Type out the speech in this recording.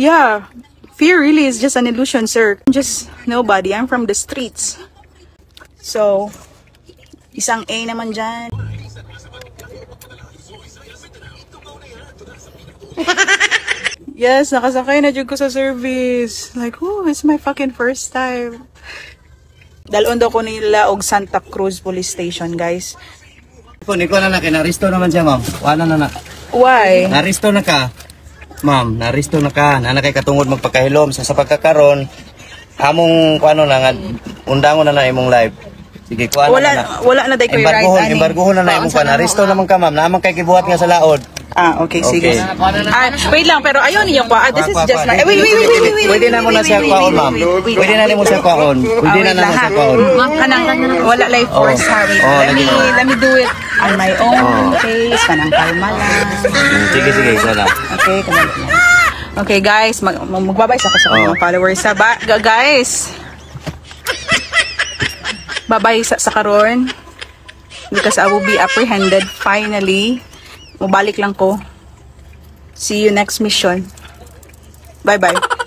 Yeah, fear really is just an illusion, sir. I'm just nobody. I'm from the streets. So, isang A naman dyan. Yes, nakasakay na dyan ko sa service. Like, oh, it's my fucking first time. Dalon daw ko nila og Santa Cruz Police Station, guys. Ikaw na kinaristo naman siya, ma'am. Wala na. Why? Naristo na ka. Ma'am, naristo na ka. Nanakay katungod magpakahilom sa pagkakaron. Among kuano na nga undangon na imong live. Sige, kuano na. Wala na day ko right ani. Embargohon na imong kanaristo naman ka, ma'am. Naman kay gibuhat nga sa laod. Ah, okay, sige. Wait lang, pero ayaw niyo ko. This is just like wait. Pwede na mo na siya kwaon, ma'am. Pwede na mo siya kwaon. Pwede na mo siya kwaon. Wala life force, Harry. Let me do it on my own case. Kanang kalma lang. Sige, sana. Okay, okay, guys, magbabay sa sa mga followers sa guys. Babay sa karon because I will be apprehended finally. Mabalik lang ko. See you next mission. Bye-bye.